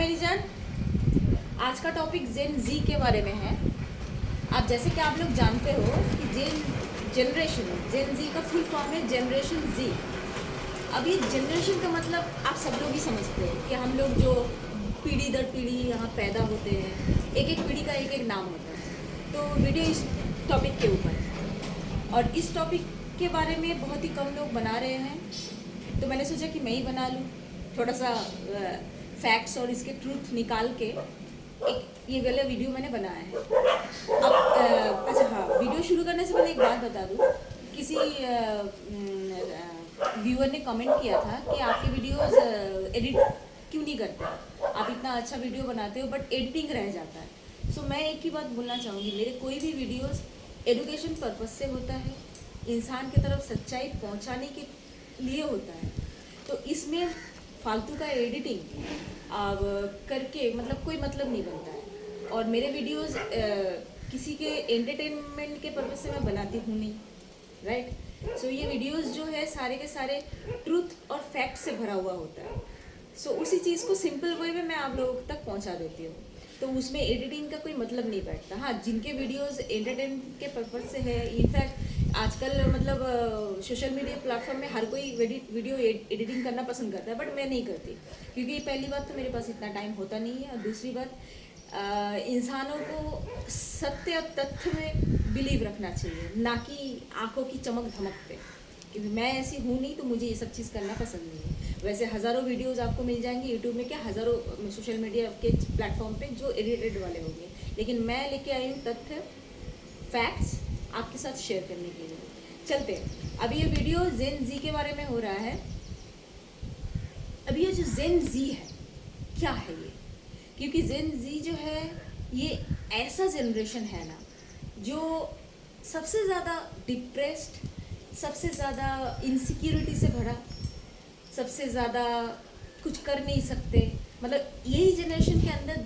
मेरी जान, आज का टॉपिक जेन जी के बारे में है। अब जैसे कि आप लोग जानते हो कि जेन जी का फुल फॉर्म है जनरेशन जी। अब ये जनरेशन का मतलब आप सब लोग ही समझते हैं कि हम लोग जो पीढ़ी दर पीढ़ी यहाँ पैदा होते हैं, एक एक पीढ़ी का एक एक नाम होता है। तो वीडियो इस टॉपिक के ऊपर है और इस टॉपिक के बारे में बहुत ही कम लोग बना रहे हैं, तो मैंने सोचा कि मैं ही बना लूँ। थोड़ा सा फैक्ट्स और इसके ट्रूथ निकाल के एक ये वाला वीडियो मैंने बनाया है। अब अच्छा हाँ, वीडियो शुरू करने से पहले एक बात बता दूँ। किसी व्यूअर ने कमेंट किया था कि आपके वीडियोस एडिट क्यों नहीं करते, आप इतना अच्छा वीडियो बनाते हो बट एडिटिंग रह जाता है। सो मैं एक ही बात बोलना चाहूँगी, मेरे कोई भी वीडियोस एजुकेशन पर्पज से होता है, इंसान की तरफ सच्चाई पहुँचाने के लिए होता है। तो इसमें फालतू का एडिटिंग अब करके मतलब कोई मतलब नहीं बनता है। और मेरे वीडियोस किसी के एंटरटेनमेंट के पर्पज से मैं बनाती हूँ नहीं, राइट। सो ये वीडियोस जो है सारे के सारे ट्रूथ और फैक्ट से भरा हुआ होता है। सो उसी चीज़ को सिंपल वे में मैं आप लोगों तक पहुँचा देती हूँ, तो उसमें एडिटिंग का कोई मतलब नहीं बैठता। हाँ, जिनके वीडियोस एंटरटेनमेंट के पर्पज से है, इनफैक्ट आजकल मतलब सोशल मीडिया प्लेटफॉर्म में हर कोई वीडियो एडिटिंग करना पसंद करता है, बट मैं नहीं करती, क्योंकि पहली बात तो मेरे पास इतना टाइम होता नहीं है, और दूसरी बात इंसानों को सत्य और तथ्य में बिलीव रखना चाहिए, ना कि आंखों की चमक धमक पे। क्योंकि मैं ऐसी हूँ नहीं, तो मुझे ये सब चीज़ करना पसंद नहीं है। वैसे हज़ारों वीडियोस आपको मिल जाएंगे यूट्यूब में, क्या हज़ारों सोशल मीडिया के प्लेटफॉर्म पे जो एडिटेड वाले होंगे, लेकिन मैं लेके आई हूँ तथ्य, फैक्ट्स आपके साथ शेयर करने के लिए। चलते हैं, अभी ये वीडियो जेन जी के बारे में हो रहा है। अभी ये जो जेन जी है, क्या है ये? क्योंकि जेन जी जो है ये ऐसा जनरेशन है ना, जो सबसे ज़्यादा डिप्रेस्ड, सबसे ज़्यादा इनसिक्योरिटी से भरा, सबसे ज़्यादा कुछ कर नहीं सकते, मतलब यही जनरेशन के अंदर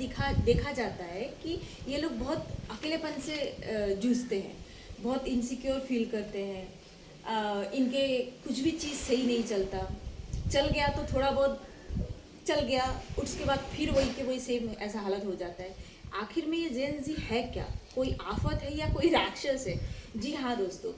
देखा जाता है कि ये लोग बहुत अकेलेपन से जूझते हैं, बहुत इनसिक्योर फील करते हैं। इनके कुछ भी चीज़ सही नहीं चलता, चल गया तो थोड़ा बहुत चल गया, उसके बाद फिर वही के वही सेम ऐसा हालत हो जाता है। आखिर में ये जेन जी है क्या? कोई आफत है या कोई राक्षस है? जी हाँ दोस्तों,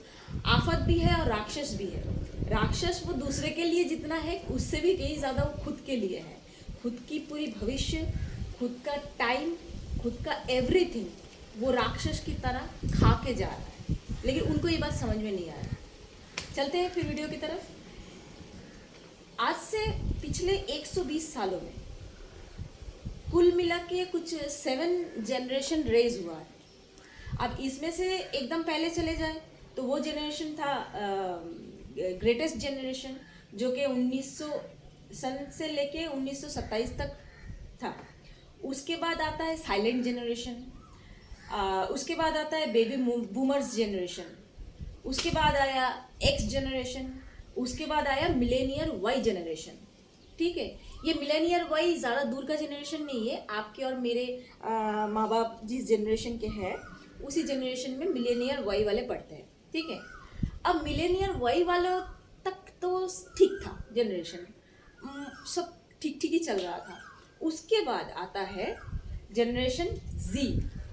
आफत भी है और राक्षस भी है। राक्षस वो दूसरे के लिए जितना है, उससे भी कहीं ज़्यादा वो खुद के लिए है। खुद की पूरी भविष्य, खुद का टाइम, खुद का एवरीथिंग वो राक्षस की तरह खा के जा रहा है, लेकिन उनको ये बात समझ में नहीं आ रहा। चलते हैं फिर वीडियो की तरफ। आज से पिछले 120 सालों में कुल मिला के कुछ 7 जनरेशन रेज हुआ है। अब इसमें से एकदम पहले चले जाए तो वो जनरेशन था ग्रेटेस्ट जनरेशन, जो कि 1900 सन से लेके 1927 तक था। उसके बाद आता है साइलेंट जनरेशन, उसके बाद आता है बेबी बूमर्स जनरेशन, उसके बाद आया एक्स जनरेशन, उसके बाद आया मिलेनियर वाई जनरेशन। ठीक है, ये मिलेनियर वाई ज़्यादा दूर का जनरेशन नहीं है, आपके और मेरे माँ बाप जिस जनरेशन के हैं उसी जनरेशन में मिलेनियर वाई वाले पढ़ते हैं। ठीक है, अब मिलेनियर वाई वालों तक तो ठीक था जनरेशन, सब ठीक ठीक ही चल रहा था। उसके बाद आता है जनरेशन जी।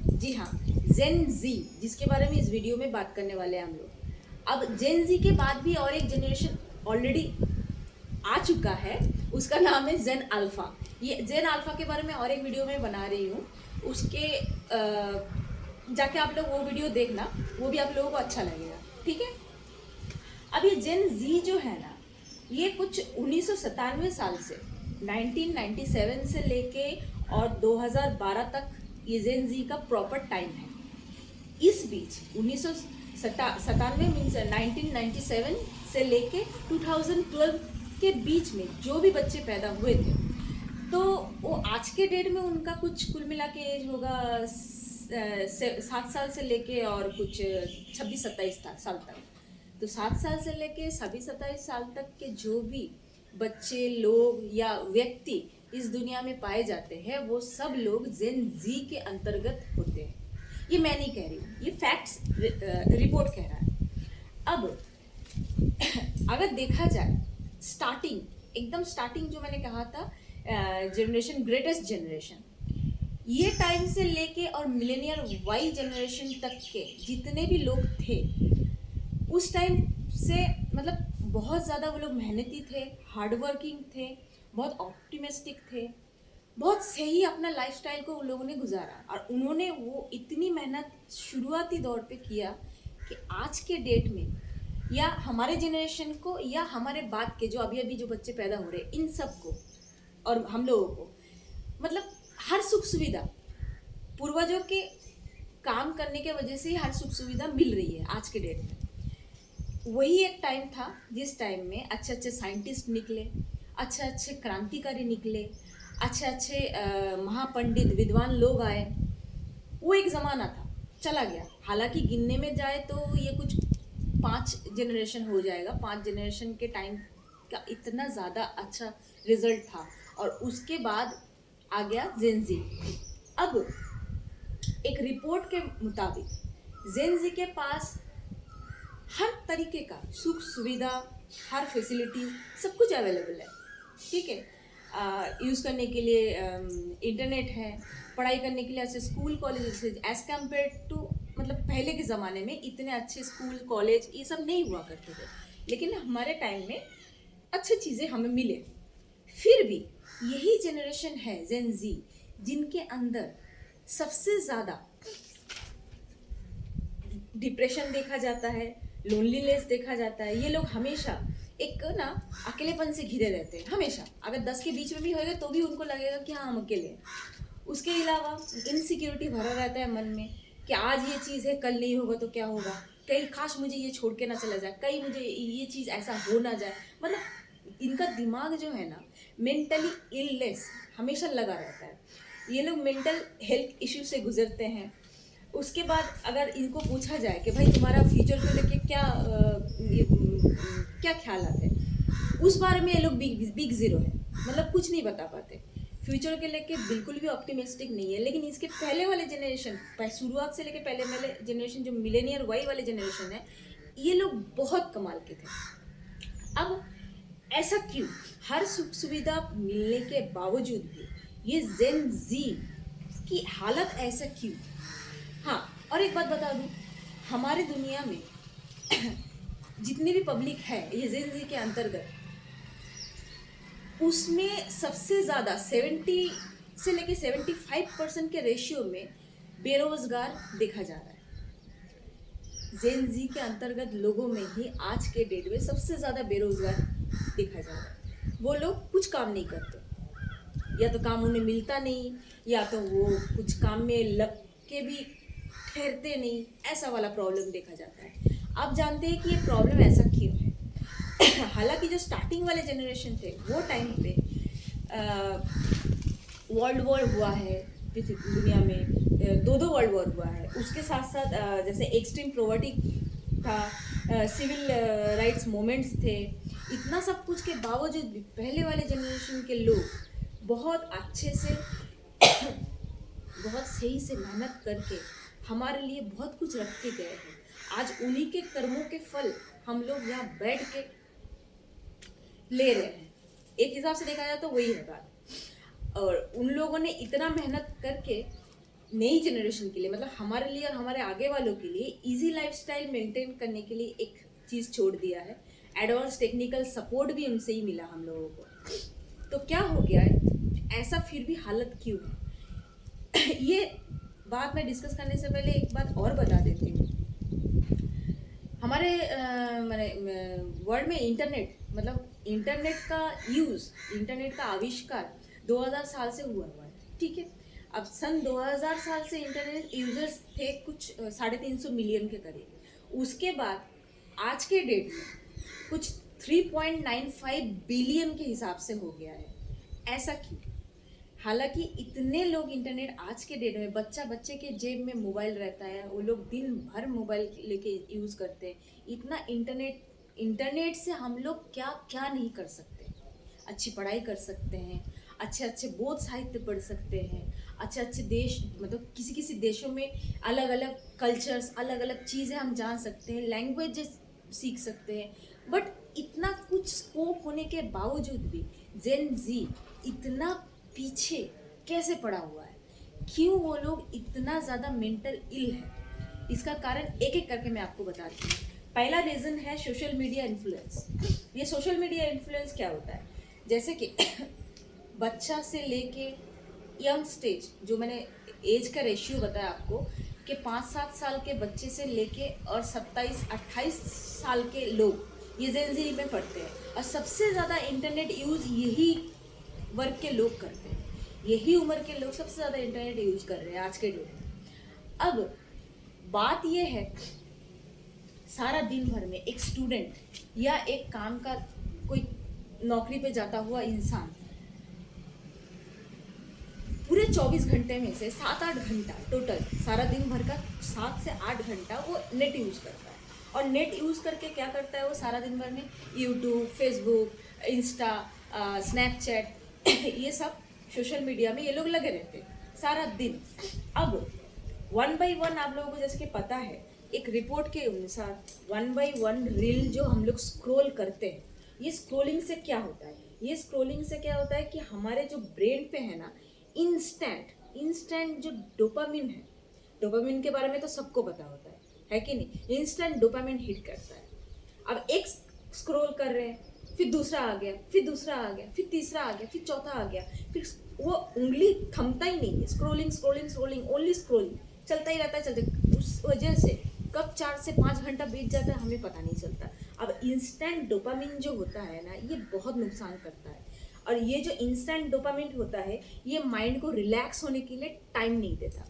जी हाँ, जेन जी, जिसके बारे में इस वीडियो में बात करने वाले हैं हम लोग। अब जेन जी के बाद भी और एक जनरेशन ऑलरेडी आ चुका है, उसका नाम है जेन अल्फ़ा। ये जेन अल्फ़ा के बारे में और एक वीडियो में बना रही हूँ, उसके जाके आप लोग वो वीडियो देखना, वो भी आप लोगों को अच्छा लगेगा। ठीक है, अब ये जेन जी जो है ना, ये कुछ 1997 साल से 1997 से लेके और 2012 तक ये जेन जी का प्रॉपर टाइम है। इस बीच 1997 मीन्स 1997 से लेके 2012 के बीच में जो भी बच्चे पैदा हुए थे, तो वो आज के डेट में उनका कुछ कुल मिला के एज होगा 7 साल से लेके और कुछ 26-27 साल तक। तो 7 साल से लेके 26-27 साल तक के जो भी बच्चे, लोग या व्यक्ति इस दुनिया में पाए जाते हैं, वो सब लोग जेन जी के अंतर्गत होते हैं। ये मैं नहीं कह रही हूँ, ये फैक्ट्स रिपोर्ट कह रहा है। अब अगर देखा जाए स्टार्टिंग, एकदम स्टार्टिंग जो मैंने कहा था जनरेशन ग्रेटेस्ट जनरेशन, ये टाइम से लेके और मिलेनियर वाई जनरेशन तक के जितने भी लोग थे उस टाइम से, मतलब बहुत ज़्यादा वो लोग मेहनती थे, हार्ड वर्किंग थे, बहुत ऑप्टिमिस्टिक थे, बहुत सही अपना लाइफस्टाइल को उन लोगों ने गुजारा। और उन्होंने वो इतनी मेहनत शुरुआती दौर पे किया कि आज के डेट में या हमारे जनरेशन को या हमारे बाद के जो अभी अभी जो बच्चे पैदा हो रहे हैं इन सब को और हम लोगों को, मतलब हर सुख सुविधा पूर्वजों के काम करने के वजह से ही हर सुख सुविधा मिल रही है आज के डेट में। वही एक टाइम था जिस टाइम में अच्छे अच्छे साइंटिस्ट निकले, अच्छे अच्छे क्रांतिकारी निकले, अच्छे अच्छे महापंडित विद्वान लोग आए। वो एक ज़माना था, चला गया। हालांकि गिनने में जाए तो ये कुछ 5 जनरेशन हो जाएगा। 5 जनरेशन के टाइम का इतना ज़्यादा अच्छा रिजल्ट था और उसके बाद आ गया जेन ज़ी। अब एक रिपोर्ट के मुताबिक जेन ज़ी के पास हर तरीके का सुख सुविधा, हर फैसिलिटी, सब कुछ अवेलेबल है, ठीक है। यूज़ करने के लिए इंटरनेट है, पढ़ाई करने के लिए अच्छे school college as compared to, मतलब पहले के ज़माने में इतने अच्छे स्कूल कॉलेज ये सब नहीं हुआ करते थे, लेकिन हमारे टाइम में अच्छी चीज़ें हमें मिले। फिर भी यही जनरेशन है जेन ज़ी जिनके अंदर सबसे ज़्यादा डिप्रेशन देखा जाता है, लोनलीनेस देखा जाता है। ये लोग हमेशा एक ना अकेलेपन से घिरे रहते हैं हमेशा। अगर 10 के बीच में भी होएगा तो भी उनको लगेगा कि हाँ हम अकेले हैं। उसके अलावा इनसिक्योरिटी भरा रहता है मन में कि आज ये चीज़ है, कल नहीं होगा तो क्या होगा, कहीं काश मुझे ये छोड़ के ना चला जाए, कहीं मुझे ये चीज़ ऐसा हो ना जाए। मतलब इनका दिमाग जो है ना मेंटली इलनेस हमेशा लगा रहता है। ये लोग मेंटल हेल्थ इश्यू से गुजरते हैं। उसके बाद अगर इनको पूछा जाए कि भाई तुम्हारा फ्यूचर को लेके क्या ख्यालात है, उस बारे में ये लोग बिग ज़ीरो है, मतलब कुछ नहीं बता पाते। फ्यूचर के लेके बिल्कुल भी ऑप्टिमिस्टिक नहीं है। लेकिन इसके पहले वाले जनरेशन, शुरुआत से लेके पहले वाले जनरेशन जो मिलेनियर वाई वाले जनरेशन है, ये लोग बहुत कमाल के थे। अब ऐसा क्यों, हर सुख सुविधा मिलने के बावजूद भी ये जेन ज़ी की हालत ऐसा क्यों? हाँ, और एक बात बता दूँ, हमारी दुनिया में जितनी भी पब्लिक है ये जेन ज़ी के अंतर्गत, उसमें सबसे ज़्यादा 70 से लेके 75% के रेशियो में बेरोज़गार देखा जा रहा है। जेन ज़ी के अंतर्गत लोगों में ही आज के डेट में सबसे ज़्यादा बेरोज़गार देखा जा रहा है। वो लोग कुछ काम नहीं करते, या तो काम उन्हें मिलता नहीं, या तो वो कुछ काम में लग के भी ठहरते नहीं, ऐसा वाला प्रॉब्लम देखा जाता है। आप जानते हैं कि ये प्रॉब्लम ऐसा क्यों है? हालांकि जो स्टार्टिंग वाले जनरेशन थे वो टाइम पे वर्ल्ड वॉर हुआ है दुनिया में, 2 वर्ल्ड वॉर हुआ है। उसके साथ साथ जैसे एक्सट्रीम पॉवर्टी था, सिविल राइट्स मूवमेंट्स थे। इतना सब कुछ के बावजूद भी पहले वाले जनरेशन के लोग बहुत अच्छे से बहुत सही से मेहनत करके हमारे लिए बहुत कुछ रख के गए हैं। आज उन्हीं के कर्मों के फल हम लोग यहाँ बैठ के ले रहे हैं। एक हिसाब से देखा जाए तो वही है बात। और उन लोगों ने इतना मेहनत करके नई जनरेशन के लिए, मतलब हमारे लिए और हमारे आगे वालों के लिए इजी लाइफस्टाइल मेंटेन करने के लिए एक चीज़ छोड़ दिया है। एडवांस टेक्निकल सपोर्ट भी उनसे ही मिला हम लोगों को। तो क्या हो गया है ऐसा, फिर भी हालत क्यों है? ये बात मैं डिस्कस करने से पहले एक बात और बता देती हूँ। हमारे वर्ल्ड में इंटरनेट, मतलब इंटरनेट का यूज़, इंटरनेट का आविष्कार 2000 साल से हुआ है, ठीक है। अब सन 2000 साल से इंटरनेट यूजर्स थे कुछ 350 मिलियन के करीब। उसके बाद आज के डेट में कुछ 3.95 बिलियन के हिसाब से हो गया है। ऐसा क्यों? हालांकि इतने लोग इंटरनेट आज के डेट में, बच्चे के जेब में मोबाइल रहता है, वो लोग दिन भर मोबाइल लेके यूज़ करते हैं। इतना इंटरनेट से हम लोग क्या क्या नहीं कर सकते। अच्छी पढ़ाई कर सकते हैं, अच्छे अच्छे बोध साहित्य पढ़ सकते हैं, अच्छे अच्छे देश, मतलब किसी किसी देशों में अलग अलग कल्चर्स, अलग अलग चीज़ें हम जान सकते हैं, लैंग्वेजेस सीख सकते हैं। बट इतना कुछ स्कोप होने के बावजूद भी जेन जी इतना पीछे कैसे पड़ा हुआ है, क्यों वो लोग इतना ज़्यादा मेंटल इल है, इसका कारण एक एक करके मैं आपको बताती हूँ। पहला रीज़न है सोशल मीडिया इन्फ्लुएंस। ये सोशल मीडिया इन्फ्लुएंस क्या होता है, जैसे कि बच्चा से लेके यंग स्टेज, जो मैंने एज का रेशियो बताया आपको कि 5-7 साल के बच्चे से लेके और 27-28 साल के लोग ये जेन ज़ी में पढ़ते हैं। और सबसे ज़्यादा इंटरनेट यूज़ यही वर्ग के लोग करते हैं, यही उम्र के लोग सबसे ज़्यादा इंटरनेट यूज़ कर रहे हैं आज के डेट में। अब बात ये है, सारा दिन भर में एक स्टूडेंट या एक काम का कोई नौकरी पे जाता हुआ इंसान पूरे 24 घंटे में से 7-8 घंटा टोटल सारा दिन भर का 7 से 8 घंटा वो नेट यूज़ करता है। और नेट यूज़ करके क्या करता है वो सारा दिन भर में, यूट्यूब, फेसबुक, इंस्टा, स्नैपचैट ये सब सोशल मीडिया में ये लोग लगे रहते हैं सारा दिन। अब 1 by 1 आप लोगों को जैसे कि पता है, एक रिपोर्ट के अनुसार 1 by 1 रील जो हम लोग स्क्रॉल करते हैं, ये स्क्रॉलिंग से क्या होता है, ये स्क्रॉलिंग से क्या होता है कि हमारे जो ब्रेन पे है ना, इंस्टेंट जो डोपामिन है, डोपामिन के बारे में तो सबको पता होता है कि नहीं, इंस्टेंट डोपामिन हिट करता है। अब एक स्क्रॉल कर रहे हैं, फिर दूसरा आ गया, फिर दूसरा आ गया, फिर तीसरा आ गया, फिर चौथा आ गया, फिर वो उंगली थमता ही नहीं है, scrolling scrolling scrolling, only scrolling चलता ही रहता है, चलते। उस वजह से कब 4 से 5 घंटा बीत जाता है हमें पता नहीं चलता। अब इंस्टेंट डोपामिन जो होता है ना, ये बहुत नुकसान करता है। और ये जो इंस्टेंट डोपामिन होता है, ये माइंड को रिलैक्स होने के लिए टाइम नहीं देता।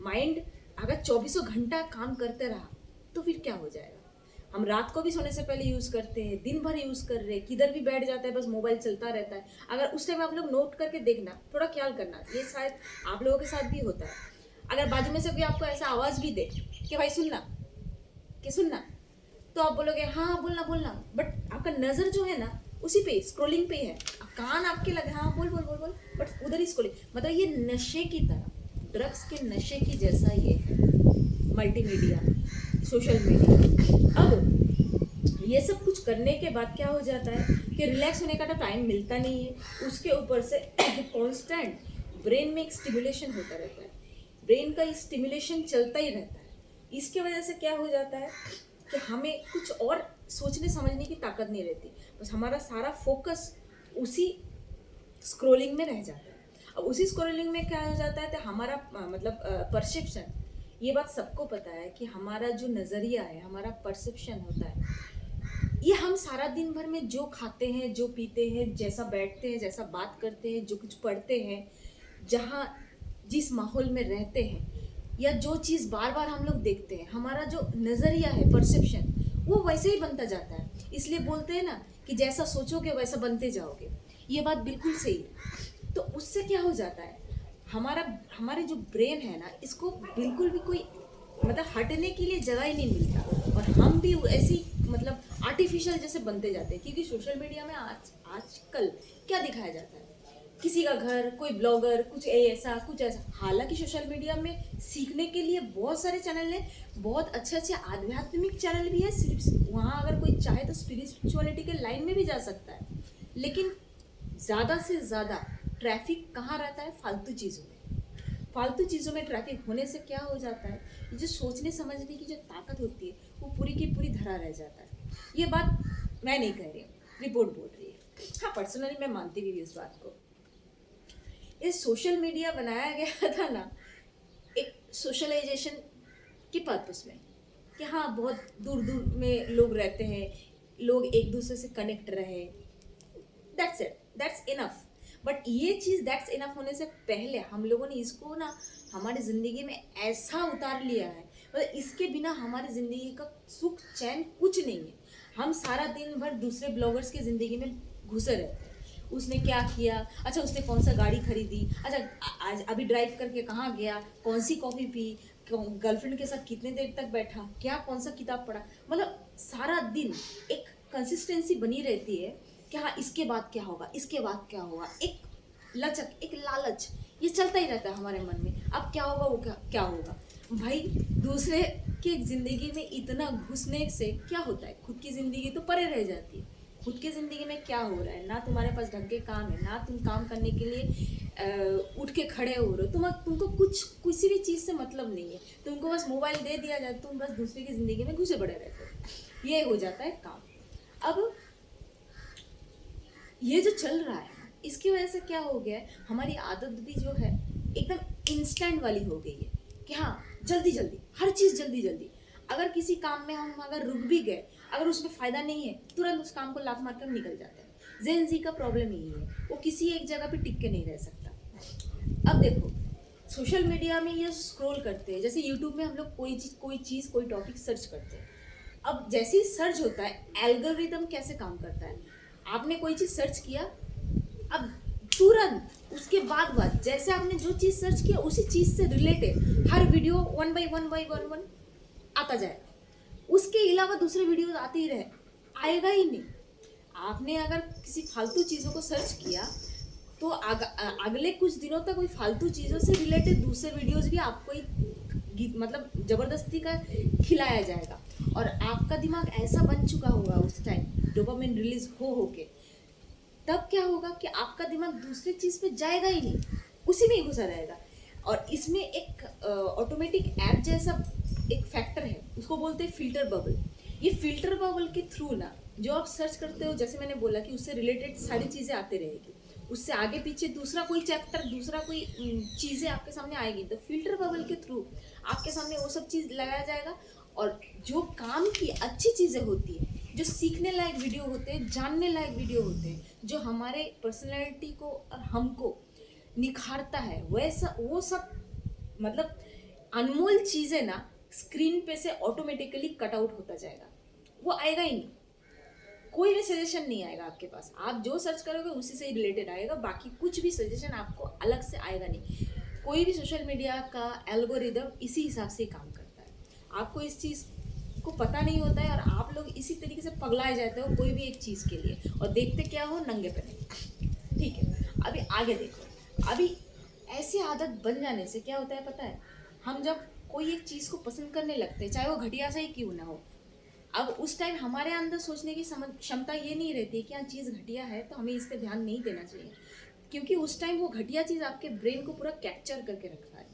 माइंड अगर 24 घंटा काम करते रहा तो फिर क्या हो जाएगा। हम रात को भी सोने से पहले यूज़ करते हैं, दिन भर यूज़ कर रहे हैं, किधर भी बैठ जाता है बस मोबाइल चलता रहता है। अगर उस टाइम आप लोग नोट करके देखना, थोड़ा ख्याल करना, ये शायद आप लोगों के साथ भी होता है। अगर बाजू में से कोई आपको ऐसा आवाज़ भी दे कि भाई सुनना, कि सुनना, तो आप बोलोगे हाँ हाँ बोलना बोलना, बट आपका नज़र जो है ना उसी पे स्क्रॉलिंग पे है, कान आपके लगे हाँ बोल बोल बोल बोल, बट उधर ही स्क्रॉलिंग। मतलब ये नशे की तरह, ड्रग्स के नशे की जैसा ये है मल्टीमीडिया, सोशल मीडिया। अब ये सब कुछ करने के बाद क्या हो जाता है कि रिलैक्स होने का तो टाइम मिलता नहीं है, उसके ऊपर से कॉन्स्टेंट ब्रेन में एक स्टिमुलेशन होता रहता है, ब्रेन का स्टिमुलेशन चलता ही रहता है। इसके वजह से क्या हो जाता है कि हमें कुछ और सोचने समझने की ताकत नहीं रहती, बस हमारा सारा फोकस उसी स्क्रॉलिंग में रह जाता है। अब उसी स्क्रॉलिंग में क्या हो जाता है तो हमारा मतलब परसेप्शन, ये बात सबको पता है कि हमारा जो नज़रिया है, हमारा परसेप्शन होता है, ये हम सारा दिन भर में जो खाते हैं, जो पीते हैं, जैसा बैठते हैं, जैसा बात करते हैं, जो कुछ पढ़ते हैं, जहाँ जिस माहौल में रहते हैं, या जो चीज़ बार बार हम लोग देखते हैं, हमारा जो नज़रिया है, परसेप्शन, वो वैसे ही बनता जाता है। इसलिए बोलते हैं ना कि जैसा सोचोगे वैसा बनते जाओगे, ये बात बिल्कुल सही है। तो उससे क्या हो जाता है, हमारे जो ब्रेन है ना, इसको बिल्कुल भी कोई मतलब हटने के लिए जगह ही नहीं मिलता, और हम भी ऐसी मतलब आर्टिफिशियल जैसे बनते जाते हैं। क्योंकि सोशल मीडिया में आजकल क्या दिखाया जाता है, किसी का घर, कोई ब्लॉगर, कुछ ऐसा कुछ ऐसा। हालांकि सोशल मीडिया में सीखने के लिए बहुत सारे चैनल हैं, बहुत अच्छे अच्छे आध्यात्मिक चैनल भी है, सिर्फ वहाँ अगर कोई चाहे तो स्पिरिचुअलिटी के लाइन में भी जा सकता है। लेकिन ज़्यादा से ज़्यादा ट्रैफिक कहाँ रहता है, फालतू चीज़ों में। फालतू चीज़ों में ट्रैफिक होने से क्या हो जाता है, जो सोचने समझने की जो ताकत होती है वो पूरी की पूरी धरा रह जाता है। ये बात मैं नहीं कह रही हूँ, रिपोर्ट बोल रही है। हाँ, पर्सनली मैं मानती भी हूँ इस बात को। ये सोशल मीडिया बनाया गया था ना एक सोशलाइजेशन के पर्पस में, कि हाँ बहुत दूर दूर में लोग रहते हैं, लोग एक दूसरे से कनेक्ट रहे, that's it, that's enough. But ये चीज़ दैट्स इनफ होने से पहले हम लोगों ने इसको ना हमारी ज़िंदगी में ऐसा उतार लिया है, मतलब इसके बिना हमारी ज़िंदगी का सुख चैन कुछ नहीं है। हम सारा दिन भर दूसरे ब्लॉगर्स की ज़िंदगी में घुसे रहते हैं। उसने क्या किया, अच्छा उसने कौन सा गाड़ी खरीदी, अच्छा आज अभी ड्राइव करके कहाँ गया, कौन सी कॉफ़ी पी, गर्लफ्रेंड के साथ कितने देर तक बैठा, क्या कौन सा किताब पढ़ा। मतलब सारा दिन एक कंसिस्टेंसी बनी रहती है कि हाँ इसके बाद क्या होगा, इसके बाद क्या होगा, एक लचक, एक लालच, ये चलता ही रहता है हमारे मन में। अब क्या होगा, वो क्या होगा। भाई दूसरे की ज़िंदगी में इतना घुसने से क्या होता है, खुद की ज़िंदगी तो परे रह जाती है। खुद की ज़िंदगी में क्या हो रहा है, ना तुम्हारे पास ढंग के काम है, ना तुम काम करने के लिए उठ के खड़े हो रहे हो, तुमको कुछ किसी भी चीज़ से मतलब नहीं है, तुमको बस मोबाइल दे दिया जाए, तुम बस दूसरे की ज़िंदगी में घुसे पड़े रहते हो, ये हो जाता है काम। अब ये जो चल रहा है इसकी वजह से क्या हो गया है, हमारी आदत भी जो है एकदम इंस्टेंट वाली हो गई है कि हाँ जल्दी जल्दी हर चीज़ जल्दी जल्दी। अगर किसी काम में हम अगर रुक भी गए, अगर उसमें फ़ायदा नहीं है, तुरंत उस काम को लात मार कर निकल जाते हैं। जेन जी का प्रॉब्लम यही है, वो किसी एक जगह पे टिक के नहीं रह सकता। अब देखो सोशल मीडिया में ये स्क्रॉल करते हैं, जैसे यूट्यूब में हम लोग कोई टॉपिक सर्च करते हैं। अब जैसे ही सर्च होता है, एल्गोरिदम कैसे काम करता है, आपने कोई चीज़ सर्च किया, अब तुरंत उसके बाद जैसे आपने जो चीज़ सर्च किया उसी चीज़ से related her video one by one आता जाएगा। उसके अलावा दूसरे वीडियोस आते ही रहे, आएगा ही नहीं। आपने अगर किसी फालतू चीज़ों को सर्च किया तो अगले कुछ दिनों तक कोई फालतू चीज़ों से रिलेटेड दूसरे वीडियोस भी आपको ही मतलब ज़बरदस्ती का खिलाया जाएगा, और आपका दिमाग ऐसा बन चुका होगा उस टाइम डोपामिन रिलीज हो के, तब क्या होगा कि आपका दिमाग दूसरी चीज़ पे जाएगा ही नहीं, उसी में ही घुसा रहेगा। और इसमें एक ऑटोमेटिक ऐप जैसा एक फैक्टर है, उसको बोलते हैं फिल्टर बबल। ये फिल्टर बबल के थ्रू ना जो आप सर्च करते हो, जैसे मैंने बोला कि उससे रिलेटेड सारी चीज़ें आती रहेगी, उससे आगे पीछे दूसरा कोई चैप्टर, दूसरा कोई चीज़ें आपके सामने आएगी, तो फिल्टर बबल के थ्रू आपके सामने वो सब चीज़ लगाया जाएगा। और जो काम की अच्छी चीज़ें होती है, जो सीखने लायक वीडियो होते हैं, जानने लायक वीडियो होते हैं, जो हमारे पर्सनैलिटी को और हमको निखारता है, वैसा वो सब मतलब अनमोल चीज़ें ना स्क्रीन पे से ऑटोमेटिकली कट आउट होता जाएगा, वो आएगा ही नहीं। कोई भी सजेशन नहीं आएगा आपके पास, आप जो सर्च करोगे उसी से ही रिलेटेड आएगा, बाकी कुछ भी सजेशन आपको अलग से आएगा नहीं। कोई भी सोशल मीडिया का एल्गोरिदम इसी हिसाब से काम करता है, आपको इस चीज़ को पता नहीं होता है, और आप लोग इसी तरीके से पगलाए जाते हो कोई भी एक चीज़ के लिए, और देखते क्या हो, नंगे पड़े। ठीक है, अभी आगे देखो। अभी ऐसी आदत बन जाने से क्या होता है पता है, हम जब कोई एक चीज़ को पसंद करने लगते हैं, चाहे वो घटिया सा ही क्यों ना हो, अब उस टाइम हमारे अंदर सोचने की क्षमता ये नहीं रहती कि हाँ चीज़ घटिया है तो हमें इस पर ध्यान नहीं देना चाहिए, क्योंकि उस टाइम वो घटिया चीज़ आपके ब्रेन को पूरा कैप्चर करके रखता है।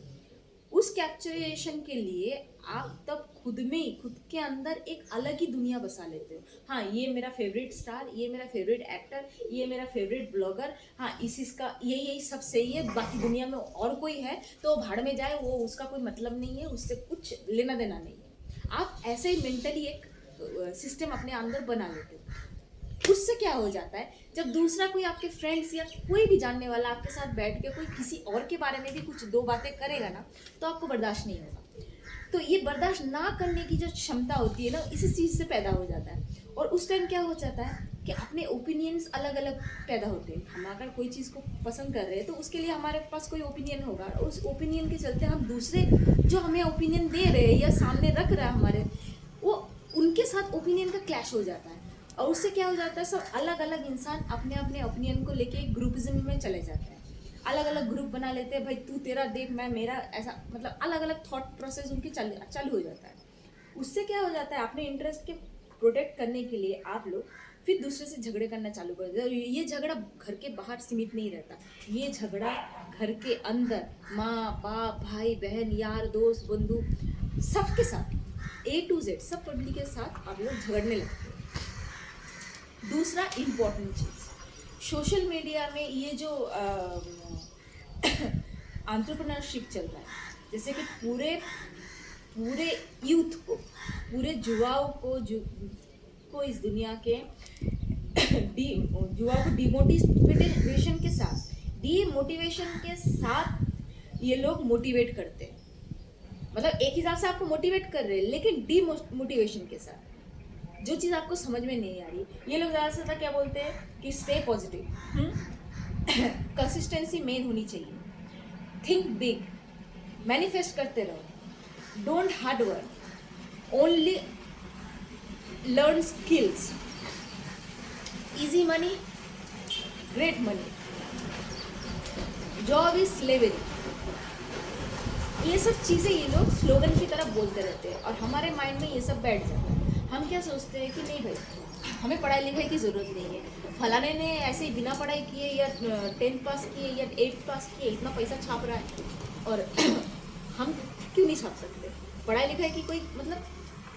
उस कैप्चरेशन के लिए आप तब खुद के अंदर एक अलग ही दुनिया बसा लेते हो। हाँ ये मेरा फेवरेट स्टार, ये मेरा फेवरेट एक्टर, ये मेरा फेवरेट ब्लॉगर, हाँ इसका यही सब सही है, बाकी दुनिया में और कोई है तो भाड़ में जाए, वो उसका कोई मतलब नहीं है, उससे कुछ लेना देना नहीं है। आप ऐसे ही मेंटली एक सिस्टम अपने अंदर बना लेते हो। उससे क्या हो जाता है, जब दूसरा कोई आपके फ्रेंड्स या कोई भी जानने वाला आपके साथ बैठ के कोई किसी और के बारे में भी कुछ दो बातें करेगा ना, तो आपको बर्दाश्त नहीं होगा। तो ये बर्दाश्त ना करने की जो क्षमता होती है ना, इसी चीज़ से पैदा हो जाता है। और उस टाइम क्या हो जाता है कि अपने ओपिनियंस अलग अलग पैदा होते हैं। हम अगर कोई चीज़ को पसंद कर रहे हैं तो उसके लिए हमारे पास कोई ओपिनियन होगा, और उस ओपिनियन के चलते हम दूसरे जो हमें ओपिनियन दे रहे हैं या सामने रख रहा है हमारे, वो उनके साथ ओपिनियन का क्लैश हो जाता है। और उससे क्या हो जाता है, सब अलग अलग इंसान अपने अपने ओपिनियन को लेके एक ग्रुपिज्म में चले जाते हैं, अलग अलग ग्रुप बना लेते हैं, भाई तू तेरा देख मैं मेरा, ऐसा मतलब अलग अलग थॉट प्रोसेस उनके चालू हो जाता है। उससे क्या हो जाता है, अपने इंटरेस्ट के प्रोटेक्ट करने के लिए आप लोग फिर दूसरे से झगड़े करना चालू कर देते हैं। ये झगड़ा घर के बाहर सीमित नहीं रहता, ये झगड़ा घर के अंदर माँ बाप भाई बहन यार दोस्त बंधु सबके साथ A to Z सब पब्लिक के साथ आप लोग झगड़ने लगते हैं। दूसरा इम्पॉर्टेंट चीज़, सोशल मीडिया में ये जो एंटरप्रेन्योरशिप चल रहा है, जैसे कि पूरे यूथ को, पूरे युवाओं को इस दुनिया के युवाओं को डीमोटिवेशन के साथ ये लोग मोटिवेट करते हैं। मतलब एक हिसाब से आपको मोटिवेट कर रहे हैं, लेकिन डीमोटिवेशन के साथ जो चीज़ आपको समझ में नहीं आ रही, ये लोग ज़्यादा से ज़्यादा क्या बोलते हैं कि स्टे पॉजिटिव, कंसिस्टेंसी मेन होनी चाहिए, थिंक बिग, मैनिफेस्ट करते रहो, don't hard work, only learn skills, easy money great money, job is slavery. ये सब चीज़ें ये लोग स्लोगन की तरह बोलते रहते हैं, और हमारे माइंड में ये सब बैठ जाता है। हम क्या सोचते हैं कि नहीं भाई हमें पढ़ाई लिखाई की ज़रूरत नहीं है, फलाने ने ऐसे ही बिना पढ़ाई किए या 10th पास किए या 8th पास किए इतना पैसा छाप रहा है, और हम क्यों नहीं छाप सकते? पढ़ाई लिखाई की कोई मतलब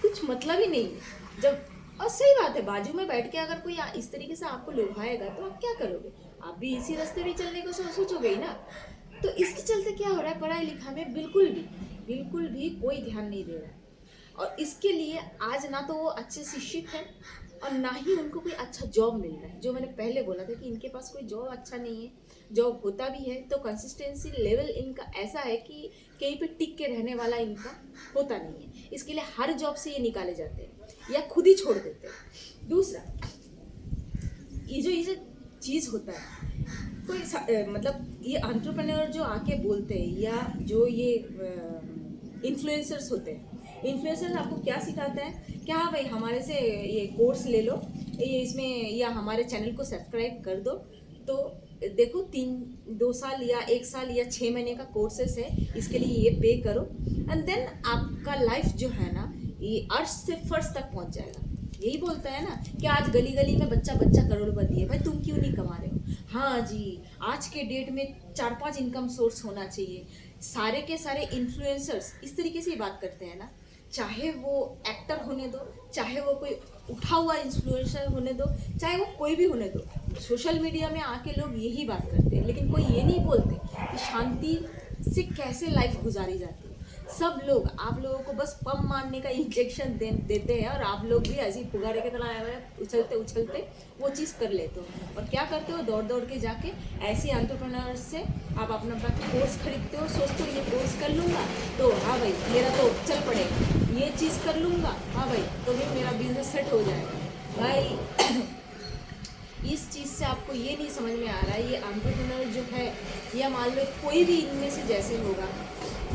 कुछ मतलब ही नहीं है। जब और सही बात है, बाजू में बैठ के अगर कोई इस तरीके से आपको लुभाएगा तो आप क्या करोगे? आप भी इसी रास्ते में चलने को सोचोगे ही ना। तो इसके चलते क्या हो रहा है, पढ़ाई लिखाई में बिल्कुल भी कोई ध्यान नहीं दे रहा है। और इसके लिए आज ना तो वो अच्छे शिक्षित हैं और ना ही उनको कोई अच्छा जॉब मिल रहा है। जो मैंने पहले बोला था कि इनके पास कोई जॉब अच्छा नहीं है, जॉब होता भी है तो कंसिस्टेंसी लेवल इनका ऐसा है कि कहीं पे टिक के रहने वाला इनका होता नहीं है। इसके लिए हर जॉब से ये निकाले जाते हैं या खुद ही छोड़ देते हैं। दूसरा, ये जो चीज़ होता है, कोई मतलब ये एंटरप्रेन्योर जो आके बोलते हैं या जो ये इन्फ्लुएंसर्स होते हैं, इन्फ्लुएंसर्स आपको क्या सिखाता है कि हाँ भाई हमारे से ये कोर्स ले लो, ये इसमें या हमारे चैनल को सब्सक्राइब कर दो, तो देखो 2 साल या 1 साल या 6 महीने का कोर्सेस है, इसके लिए ये पे करो एंड देन आपका लाइफ जो है ना ये अर्श से फर्श तक पहुंच जाएगा। यही बोलता है ना कि आज गली गली में बच्चा करोड़पति है, भाई तुम क्यों नहीं कमा रहे हो? हाँ जी, आज के डेट में 4-5 इनकम सोर्स होना चाहिए। सारे के सारे इन्फ्लुएंसर्स इस तरीके से ही बात करते हैं ना, चाहे वो एक्टर होने दो, चाहे वो कोई उठा हुआ इन्फ्लुएंसर होने दो, चाहे वो कोई भी होने दो, सोशल मीडिया में आके लोग यही बात करते हैं, लेकिन कोई ये नहीं बोलते कि शांति से कैसे लाइफ गुजारी जाती है। सब लोग आप लोगों को बस पम मारने का इंजेक्शन देते हैं और आप लोग भी ऐसे ही फुगारे के तरह उछलते उछलते वो चीज़ कर लेते हो। और क्या करते हो, दौड़ दौड़ के जाके ऐसे एंटरप्रेन्योर्स से आप अपना कोर्स खरीदते हो, सोचते हो ये कोर्स कर लूँगा तो हाँ भाई मेरा तो चल पड़ेगा, ये चीज़ कर लूँगा हाँ भाई तो भी मेरा बिजनेस सेट हो जाएगा। भाई इस चीज़ से आपको ये नहीं समझ में आ रहा है, ये एंटरप्रेन्योर जो है या मान लो कोई भी इनमें से जैसे होगा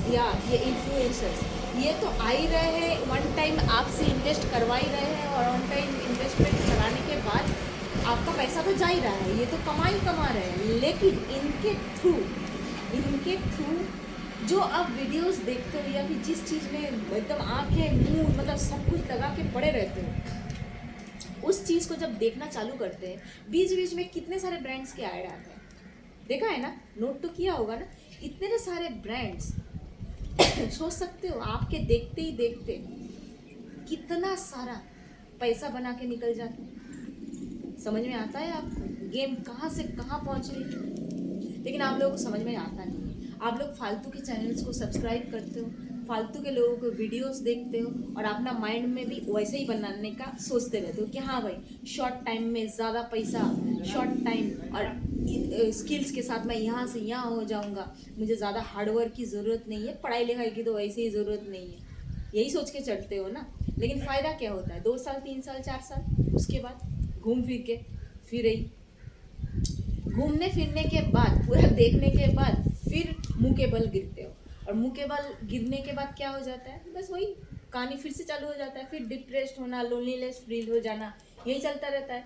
या ये इन्फ्लुएंसर्स, ये तो आ ही रहे हैं, वन टाइम आपसे इन्वेस्ट करवा ही रहे हैं और वन टाइम इन्वेस्टमेंट चलाने के बाद आपका पैसा तो जा ही रहा है, ये तो कमा रहे हैं। लेकिन इनके थ्रू जो आप वीडियोस देखते हो या फिर जिस चीज़ में एकदम आंखें मुंह मतलब सब कुछ लगा के पड़े रहते हो, उस चीज़ को जब देखना चालू करते हैं, बीच बीच में कितने सारे ब्रांड्स के ऐड आते हैं, देखा है ना, नोट तो किया होगा ना, इतने सारे ब्रांड्स सोच सकते हो आपके देखते ही देखते कितना सारा पैसा बना के निकल जाते हैं। समझ में आता है आपको गेम कहाँ से कहाँ पहुँच रही है? लेकिन आप लोगों को समझ में आता नहीं है। आप लोग फालतू के चैनल्स को सब्सक्राइब करते हो, फालतू के लोगों को वीडियोस देखते हो और अपना माइंड में भी वैसे ही बनाने का सोचते रहते हो कि हाँ भाई शॉर्ट टाइम में ज़्यादा पैसा, शॉर्ट टाइम और स्किल्स के साथ मैं यहाँ से यहाँ हो जाऊँगा, मुझे ज़्यादा हार्डवर्क की ज़रूरत नहीं है, पढ़ाई लिखाई की तो वैसे ही ज़रूरत नहीं है, यही सोच के चढ़ते हो ना। लेकिन फ़ायदा क्या होता है? 2 साल 3 साल 4 साल उसके बाद घूम फिर के फिर ही घूमने फिरने के बाद पूरा देखने के बाद फिर मुँह के बल गिरते हो और मुँह के बल गिरने के बाद क्या हो जाता है? बस वही कहानी फिर से चालू हो जाता है, फिर डिप्रेस्ड होना, लोनलीनेस फील हो जाना, यही चलता रहता है।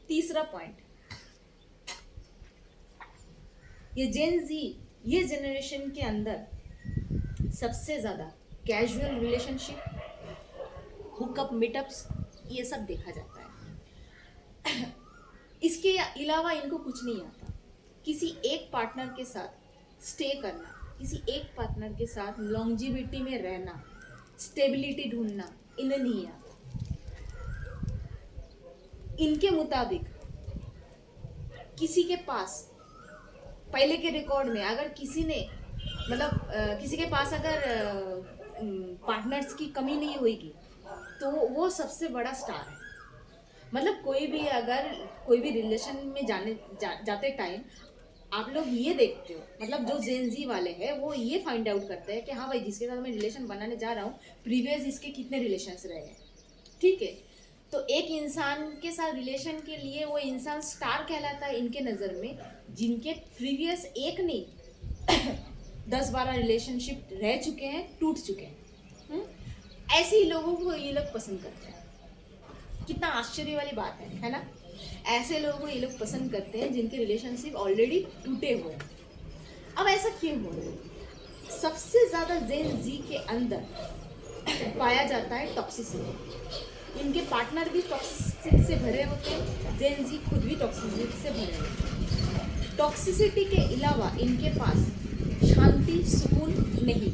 तीसरा पॉइंट, ये जेन जी, ये जनरेशन के अंदर सबसे ज़्यादा कैजुअल रिलेशनशिप, हुकअप, मीटअप्स, ये सब देखा जाता है। इसके अलावा इनको कुछ नहीं आता। किसी एक पार्टनर के साथ स्टे करना, किसी एक पार्टनर के साथ लॉन्जिविटी में रहना, स्टेबिलिटी ढूंढना इन्हें नहीं आता। इनके मुताबिक किसी के पास पहले के रिकॉर्ड में अगर किसी ने मतलब किसी के पास अगर पार्टनर्स की कमी नहीं होगी तो वो सबसे बड़ा स्टार है। मतलब कोई भी अगर कोई भी रिलेशन में जाते टाइम आप लोग ये देखते हो, मतलब जो जेनजी वाले हैं वो ये फाइंड आउट करते हैं कि हाँ भाई जिसके साथ मैं रिलेशन बनाने जा रहा हूँ प्रीवियस इसके कितने रिलेशंस रहे हैं, ठीक है। तो एक इंसान के साथ रिलेशन के लिए वो इंसान स्टार कहलाता है इनके नज़र में, जिनके प्रीवियस एक नहीं 10-12 रिलेशनशिप रह चुके हैं, टूट चुके हैं। ऐसे ही लोगों को ये लोग पसंद करते हैं। कितना आश्चर्य वाली बात है ना? ऐसे लोगों को ये लोग पसंद करते हैं जिनके रिलेशनशिप ऑलरेडी टूटे हुए हैं। अब ऐसा क्यों हो रहा है? सबसे ज़्यादा जेन जी के अंदर पाया जाता है टॉक्सिसिटी। इनके पार्टनर भी टॉक्सिसिटी से भरे होते हैं, जेन जी खुद भी टॉक्सिसिटी से भरे होते हैं। टॉक्सिसिटी के अलावा इनके पास शांति सुकून नहीं,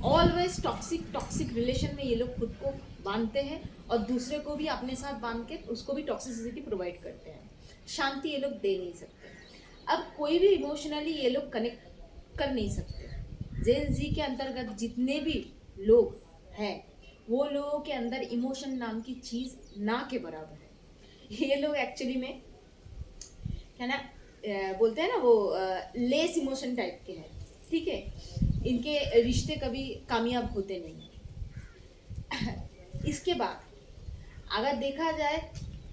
ऑलवेज टॉक्सिक रिलेशन में ये लोग खुद को बांधते हैं और दूसरे को भी अपने साथ बांध के उसको भी टॉक्सिसिटी प्रोवाइड करते हैं। शांति ये लोग दे नहीं सकते। अब कोई भी इमोशनली ये लोग कनेक्ट कर नहीं सकते। जेन जी के अंतर्गत जितने भी लोग हैं वो लोगों के अंदर इमोशन नाम की चीज़ ना के बराबर है। ये लोग एक्चुअली में क्या ना बोलते हैं ना वो लेस इमोशन टाइप के हैं, ठीक है। इनके रिश्ते कभी कामयाब होते नहीं। इसके बाद अगर देखा जाए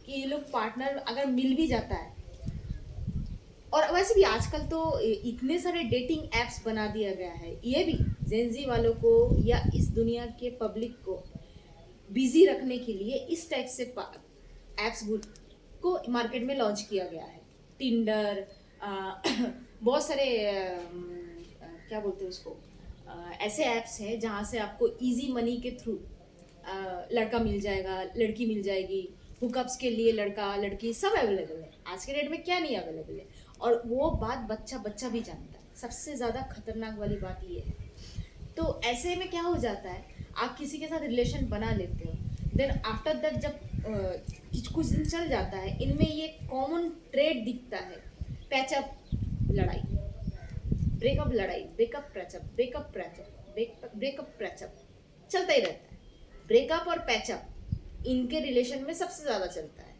कि ये लोग पार्टनर अगर मिल भी जाता है, और वैसे भी आजकल तो इतने सारे डेटिंग एप्स बना दिया गया है, ये भी जेनजी वालों को या इस दुनिया के पब्लिक को बिजी रखने के लिए इस टाइप से एप्स को मार्केट में लॉन्च किया गया है। टिंडर, बहुत सारे क्या बोलते हैं उसको, ऐसे ऐप्स हैं जहाँ से आपको इजी मनी के थ्रू लड़का मिल जाएगा, लड़की मिल जाएगी। हुकअप्स के लिए लड़का लड़की सब अवेलेबल है। आज के डेट में क्या नहीं अवेलेबल है, और वो बात बच्चा भी जानता है। सबसे ज़्यादा खतरनाक वाली बात ये है। तो ऐसे में क्या हो जाता है, आप किसी के साथ रिलेशन बना लेते हो, देन आफ्टर दैट जब कुछ दिन चल जाता है, इनमें ये कॉमन ट्रेड दिखता है, पैचअप लड़ाई, ब्रेकअप लड़ाई, breakup patchup, breakup patchup, breakup patchup चलता ही रहता है। ब्रेकअप और पैचअप इनके रिलेशन में सबसे ज़्यादा चलता है,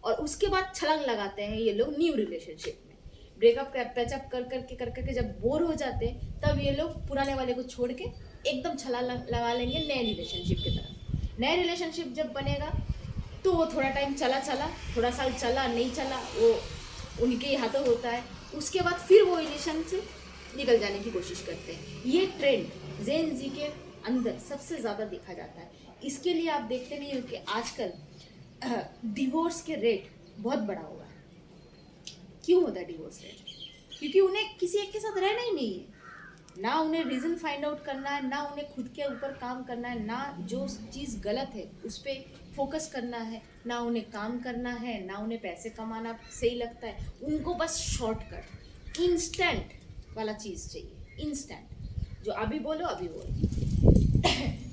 और उसके बाद छलांग लगाते हैं ये लोग न्यू रिलेशनशिप में। ब्रेकअप पैचअप कर करके जब बोर हो जाते हैं, तब ये लोग पुराने वाले को छोड़ के एकदम छलांग लगा लेंगे नए रिलेशनशिप की तरफ। नए रिलेशनशिप जब बनेगा तो वो थोड़ा टाइम चला, थोड़ा साल चला, नहीं चला, वो उनके हाथों होता है। उसके बाद फिर वो रिलेशन से निकल जाने की कोशिश करते हैं। ये ट्रेंड जेन जी के अंदर सबसे ज़्यादा देखा जाता है। इसके लिए आप देखते नहीं हो कि आजकल डिवोर्स के रेट बहुत बढ़ा हुआ है। क्यों होता है डिवोर्स रेट? क्योंकि उन्हें किसी एक के साथ रहना ही नहीं है, ना उन्हें रीज़न फाइंड आउट करना है, ना उन्हें खुद के ऊपर काम करना है, ना जो चीज़ गलत है उस पर फोकस करना है, ना उन्हें काम करना है, ना उन्हें पैसे कमाना सही लगता है। उनको बस शॉर्टकट, इंस्टेंट वाला चीज़ चाहिए, इंस्टेंट, जो अभी बोलो अभी बोलो।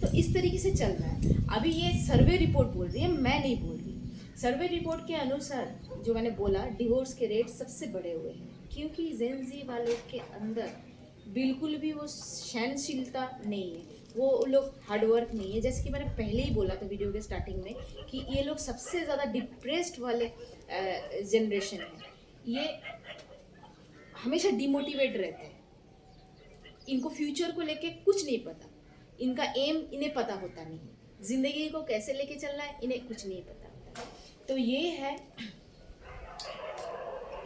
तो इस तरीके से चल रहा है। अभी ये सर्वे रिपोर्ट बोल रही है, मैं नहीं बोल रही। सर्वे रिपोर्ट के अनुसार जो मैंने बोला, डिवोर्स के रेट सबसे बढ़े हुए हैं, क्योंकि जेन जी वालों के अंदर बिल्कुल भी वो सहनशीलता नहीं है, वो लोग हार्डवर्क नहीं है। जैसे कि मैंने पहले ही बोला था वीडियो के स्टार्टिंग में कि ये लोग सबसे ज़्यादा डिप्रेस्ड वाले जनरेशन है। ये हमेशा डिमोटिवेट रहते हैं, इनको फ्यूचर को लेके कुछ नहीं पता, इनका एम इन्हें पता होता नहीं, ज़िंदगी को कैसे लेके चलना है इन्हें कुछ नहीं पता होता। तो ये है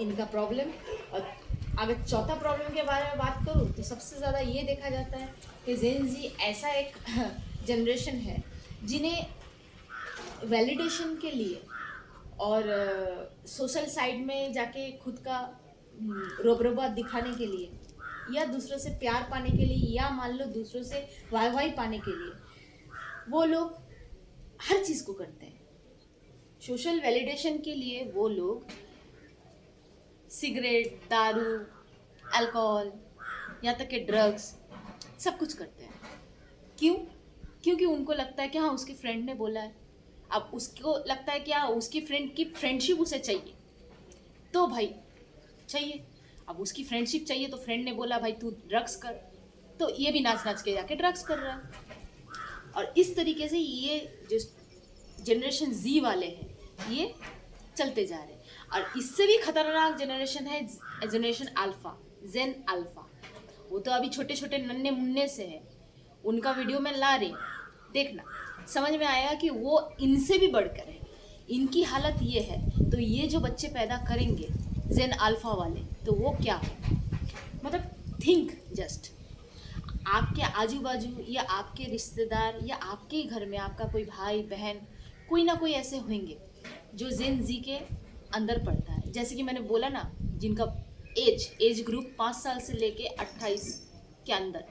इनका प्रॉब्लम। और अगर चौथा प्रॉब्लम के बारे में बात करूँ तो सबसे ज़्यादा ये देखा जाता है कि जेन जी ऐसा एक जनरेशन है जिन्हें वैलिडेशन के लिए और सोशल साइड में जाके खुद का रोबरोबा दिखाने के लिए, या दूसरों से प्यार पाने के लिए, या मान लो दूसरों से वाहवाही पाने के लिए, वो लोग हर चीज़ को करते हैं। सोशल वैलिडेशन के लिए वो लोग सिगरेट, दारू, अल्कोहल, यहाँ तक के ड्रग्स सब कुछ करते हैं। क्यों? क्योंकि उनको लगता है कि हाँ उसकी फ्रेंड ने बोला है। अब उसको लगता है कि हाँ उसकी फ्रेंड की फ्रेंडशिप उसे चाहिए, तो भाई चाहिए। अब उसकी फ्रेंडशिप चाहिए तो फ्रेंड ने बोला भाई तू ड्रग्स कर, तो ये भी नाच नाच के जाके ड्रग्स कर रहा है। और इस तरीके से ये जो जनरेशन जी वाले हैं ये चलते जा रहे हैं। और इससे भी खतरनाक जनरेशन है जनरेशन अल्फ़ा, जेन अल्फ़ा। वो तो अभी छोटे छोटे नन्हे मुन्ने से है, उनका वीडियो में ला रही, देखना समझ में आएगा कि वो इनसे भी बढ़कर है। इनकी हालत ये है, तो ये जो बच्चे पैदा करेंगे जेन अल्फ़ा वाले, तो वो क्या हो, मतलब थिंक जस्ट, आपके आजू बाजू या आपके रिश्तेदार या आपके घर में आपका कोई भाई बहन, कोई ना कोई ऐसे होंगे जो जेन जी के अंदर पड़ता है। जैसे कि मैंने बोला ना, जिनका एज ग्रुप 5 साल से लेके 28 के अंदर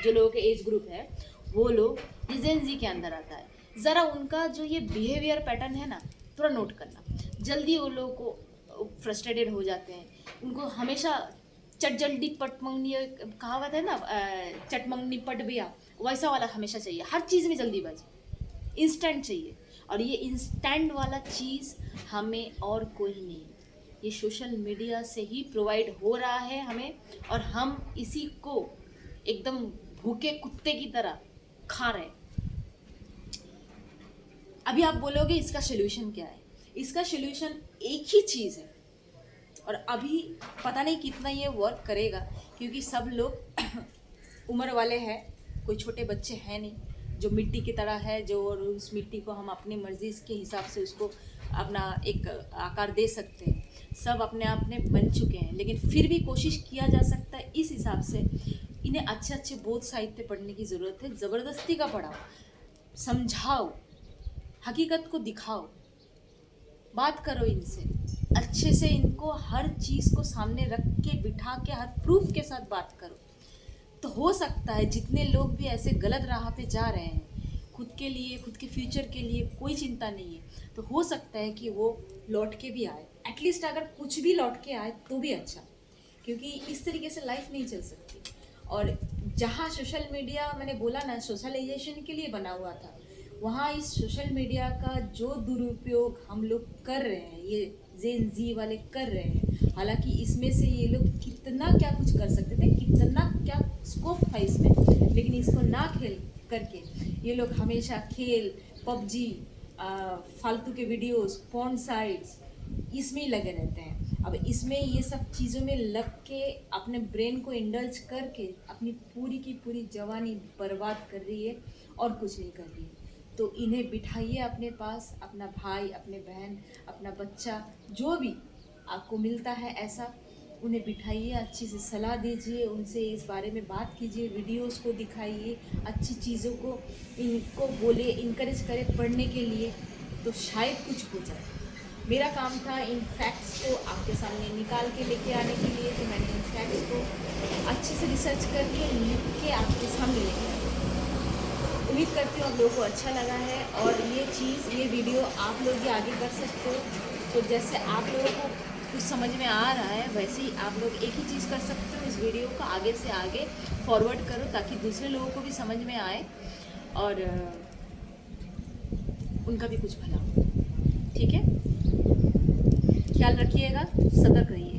जो लोगों के एज ग्रुप है, वो लोग जेन जी के अंदर आता है। ज़रा उनका जो ये बिहेवियर पैटर्न है ना, थोड़ा नोट करना। जल्दी वो लोग को फ्रस्ट्रेटेड हो जाते हैं, उनको हमेशा चट जल्दी पट मंगनी, कहावत है ना, चट मंगनी पट बिया, वैसा वाला हमेशा चाहिए। हर चीज़ में जल्दीबाजी, इंस्टेंट चाहिए। और ये इंस्टेंट वाला चीज़ हमें और कोई नहीं, ये सोशल मीडिया से ही प्रोवाइड हो रहा है हमें, और हम इसी को एकदम भूखे कुत्ते की तरह खा रहे हैं। अभी आप बोलोगे इसका सोल्यूशन क्या है? इसका सोल्यूशन एक ही चीज़ है, और अभी पता नहीं कितना ये वर्क करेगा, क्योंकि सब लोग उम्र वाले हैं, कोई छोटे बच्चे हैं नहीं जो मिट्टी की तरह है, जो और उस मिट्टी को हम अपनी मर्जी के हिसाब से उसको अपना एक आकार दे सकते हैं। सब अपने आप में बन चुके हैं, लेकिन फिर भी कोशिश किया जा सकता है इस हिसाब से। इन्हें अच्छे अच्छे बोध साहित्य पढ़ने की ज़रूरत है, ज़बरदस्ती का पढ़ाओ, समझाओ, हकीकत को दिखाओ, बात करो इनसे अच्छे से, इनको हर चीज़ को सामने रख के बिठा के हर प्रूफ के साथ बात करो। तो हो सकता है जितने लोग भी ऐसे गलत राह पे जा रहे हैं, खुद के लिए, खुद के फ्यूचर के लिए कोई चिंता नहीं है, तो हो सकता है कि वो लौट के भी आए। एटलीस्ट अगर कुछ भी लौट के आए तो भी अच्छा, क्योंकि इस तरीके से लाइफ नहीं चल सकती। और जहाँ सोशल मीडिया, मैंने बोला ना, सोशलाइजेशन के लिए बना हुआ था, वहाँ इस सोशल मीडिया का जो दुरुपयोग हम लोग कर रहे हैं, ये जेन जी वाले कर रहे हैं, हालांकि इसमें से ये लोग कितना क्या कुछ कर सकते थे, कितना क्या स्कोप था इसमें, लेकिन इसको ना खेल करके ये लोग हमेशा खेल, पबजी, फालतू के वीडियोस, पॉर्न साइट्स, इसमें ही लगे रहते हैं। अब इसमें ये सब चीज़ों में लग के अपने ब्रेन को इंडल्ज करके अपनी पूरी की पूरी जवानी बर्बाद कर रही है, और कुछ नहीं कर रही है। तो इन्हें बिठाइए अपने पास, अपना भाई, अपने बहन, अपना बच्चा, जो भी आपको मिलता है ऐसा, उन्हें बिठाइए, अच्छी से सलाह दीजिए, उनसे इस बारे में बात कीजिए, वीडियोस को दिखाइए, अच्छी चीज़ों को इनको बोले, इनकरेज करें पढ़ने के लिए, तो शायद कुछ हो जाए। मेरा काम था इन फैक्ट्स को आपके सामने निकाल के लेके आने के लिए, तो मैंने इन फैक्ट्स को अच्छे से रिसर्च करके लिख के आपके सामने लेके आई। उम्मीद करती हूँ आप लोगों को अच्छा लगा है, और ये वीडियो आप लोग भी आगे कर सकते हो। तो जैसे आप लोगों को कुछ समझ में आ रहा है, वैसे ही आप लोग एक ही चीज़ कर सकते हो, इस वीडियो को आगे से आगे फॉरवर्ड करो, ताकि दूसरे लोगों को भी समझ में आए और उनका भी कुछ भला हो। ठीक है, ख्याल रखिएगा, सतर्क रहिए।